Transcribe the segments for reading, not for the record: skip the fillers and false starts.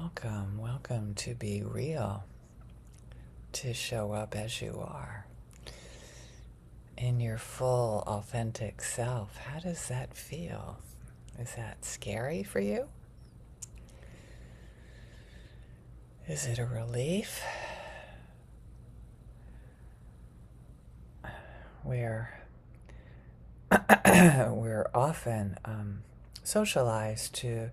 Welcome to be real, to show up as you are, in your full, authentic self. How does that feel? Is that scary for you? Is it a relief? We're often socialized to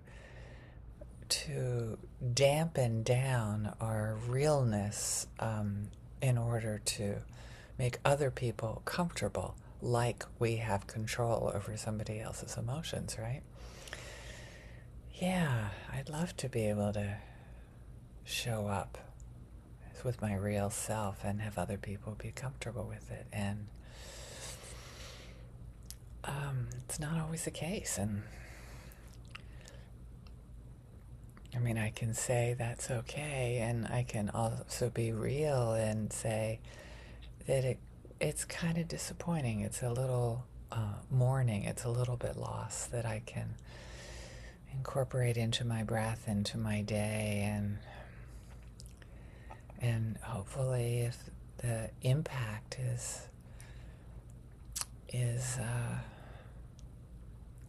dampen down our realness in order to make other people comfortable, like we have control over somebody else's emotions, right? Yeah, I'd love to be able to show up with my real self and have other people be comfortable with it. And it's not always the case. And I mean, I can say that's okay, and I can also be real and say that it's kind of disappointing. It's a little mourning. It's a little bit lost that I can incorporate into my breath, into my day, and hopefully, if the impact is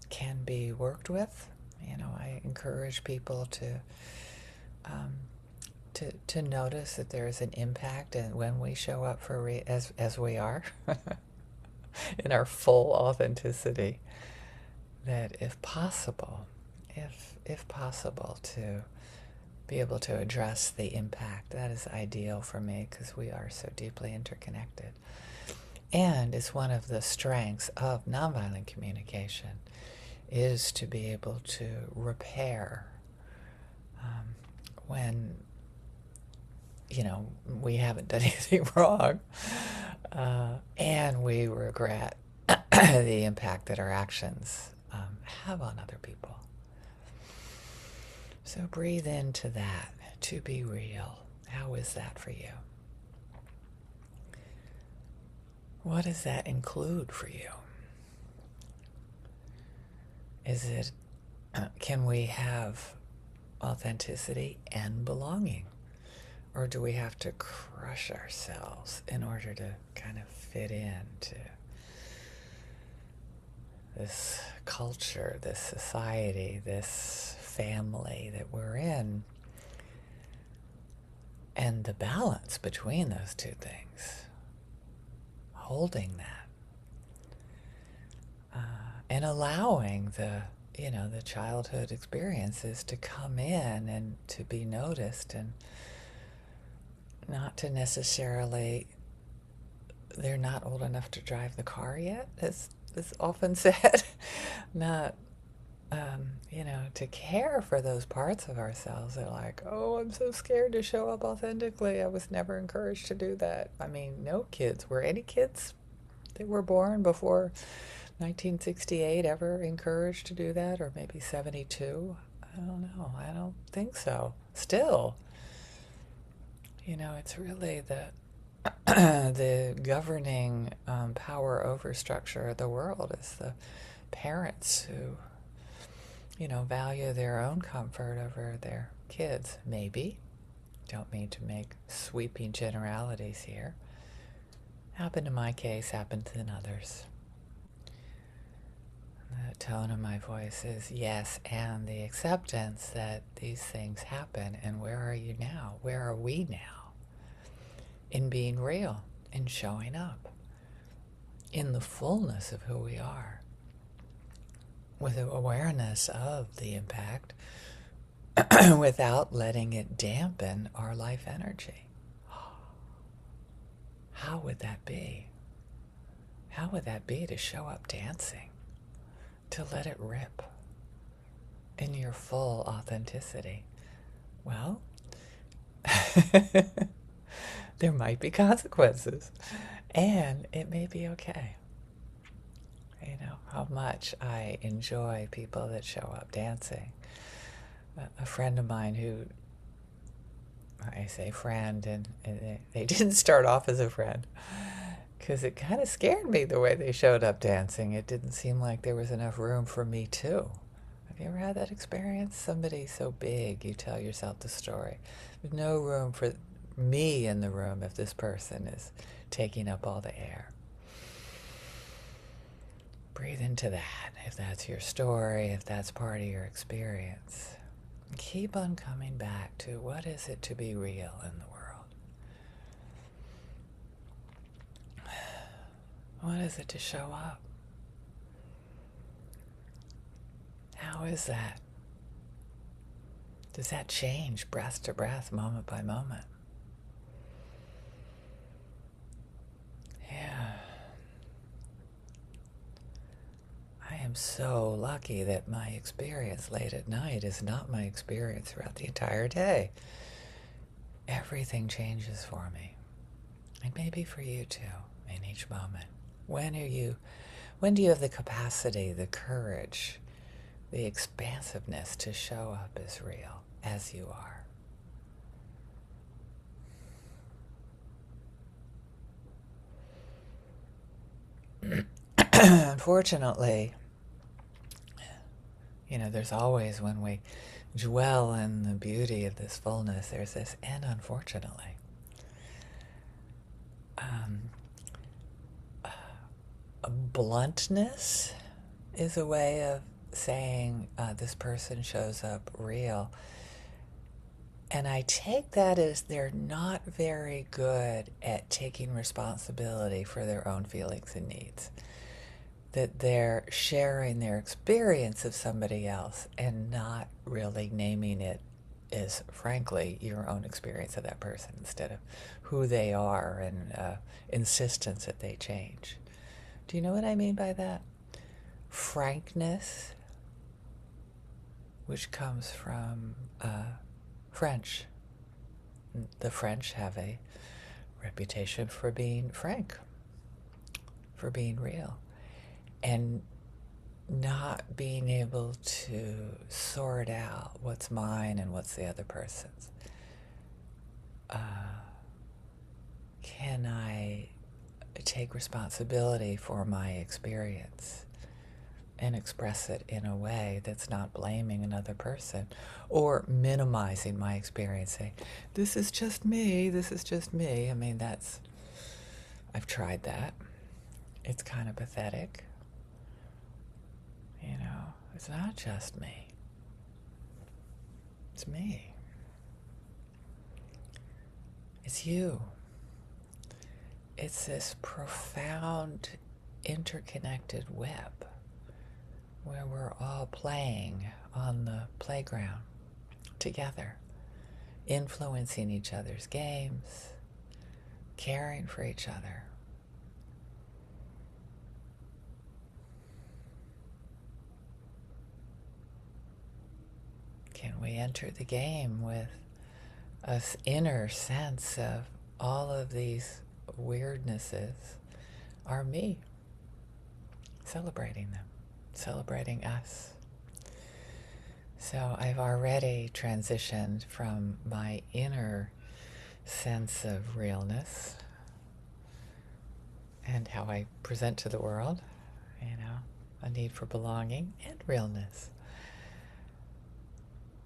can be worked with. I encourage people to notice that there is an impact, and when we show up for as we are in our full authenticity, that if possible, to be able to address the impact, that is ideal for me, because we are so deeply interconnected. And it's one of the strengths of nonviolent communication, is to be able to repair when we haven't done anything wrong, and we regret the impact that our actions have on other people. So breathe into that, to be real. How is that for you? What does that include for you? Can we have authenticity and belonging? Or do we have to crush ourselves in order to kind of fit into this culture, this society, this family that we're in? And the balance between those two things, holding that, and allowing the childhood experiences to come in and to be noticed, and not to necessarily, they're not old enough to drive the car yet, as is often said. Not, to care for those parts of ourselves that are like, oh, I'm so scared to show up authentically. I was never encouraged to do that. I mean, no kids. Were any kids that were born before 1968 ever encouraged to do that? Or maybe 72? I don't know. I don't think so. Still, it's really the governing power over structure of the world is the parents who, value their own comfort over their kids. Maybe. Don't mean to make sweeping generalities here. Happened in my case, happened in others. The tone of my voice is yes, and the acceptance that these things happen. And where are you now? Where are we now? In being real, in showing up, in the fullness of who we are, with awareness of the impact, without letting it dampen our life energy. How would that be? How would that be to show up dancing? To let it rip in your full authenticity? Well, there might be consequences, and it may be okay. How much I enjoy people that show up dancing. A friend of mine who, I say friend, and they didn't start off as a friend, because it kind of scared me the way they showed up dancing. It didn't seem like there was enough room for me too. Have you ever had that experience? Somebody so big, you tell yourself the story. There's no room for me in the room if this person is taking up all the air. Breathe into that, if that's your story, if that's part of your experience. Keep on coming back to what is it to be real in the world? What is it to show up? How is that? Does that change breath to breath, moment by moment? Yeah. I am so lucky that my experience late at night is not my experience throughout the entire day. Everything changes for me. And maybe for you too, in each moment. When do you have the capacity, the courage, the expansiveness to show up as real, as you are? Unfortunately, there's always, when we dwell in the beauty of this fullness, there's this, and unfortunately. Bluntness is a way of saying this person shows up real. And I take that as they're not very good at taking responsibility for their own feelings and needs. That they're sharing their experience of somebody else and not really naming it as, frankly, your own experience of that person instead of who they are and insistence that they change. Do you know what I mean by that? Frankness, which comes from French. The French have a reputation for being frank, for being real, and not being able to sort out what's mine and what's the other person's. Can I take responsibility for my experience and express it in a way that's not blaming another person or minimizing my experience, saying, this is just me, this is just me. I mean, I've tried that. It's kind of pathetic. It's not just me. It's me. It's you. It's this profound, interconnected web where we're all playing on the playground together, influencing each other's games, caring for each other. Can we enter the game with an inner sense of all of these weirdnesses are me, celebrating them, celebrating us. So I've already transitioned from my inner sense of realness and how I present to the world, a need for belonging and realness.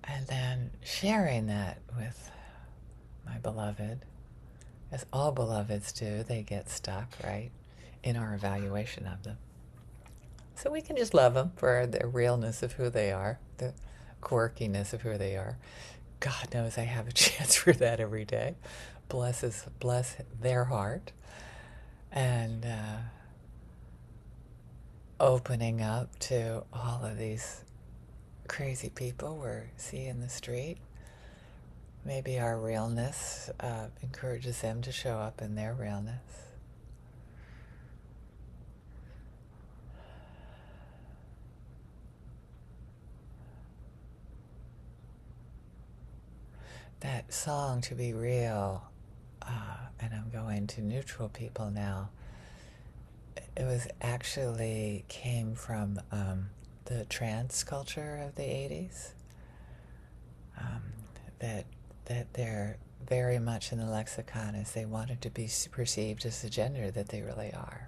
And then sharing that with my beloved, as all beloveds do. They get stuck, right, in our evaluation of them. So we can just love them for the realness of who they are, the quirkiness of who they are. God knows I have a chance for that every day. Bless their heart. And opening up to all of these crazy people we see in the street. Maybe our realness encourages them to show up in their realness. That song, To Be Real, and I'm going to neutral people now, came from the trance culture of the 80s. That they're very much in the lexicon as they wanted to be perceived as the gender that they really are.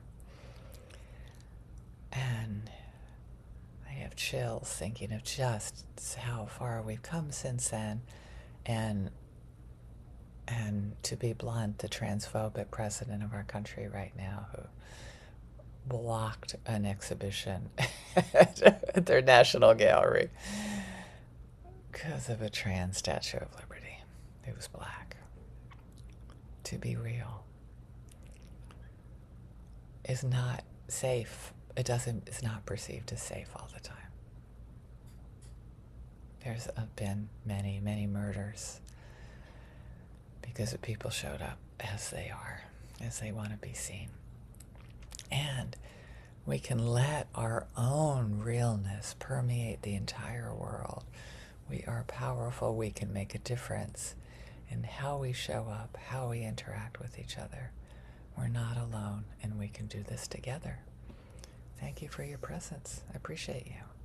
And I have of chills thinking of just how far we've come since then. And to be blunt, the transphobic president of our country right now, who blocked an exhibition at their National Gallery because of a trans Statue of Liberty who was black. To be real is not safe. It's not perceived as safe all the time. There's been many, many murders because the people showed up as they are, as they want to be seen. And we can let our own realness permeate the entire world. We are powerful. We can make a difference in how we show up, how we interact with each other. We're not alone, and we can do this together. Thank you for your presence. I appreciate you.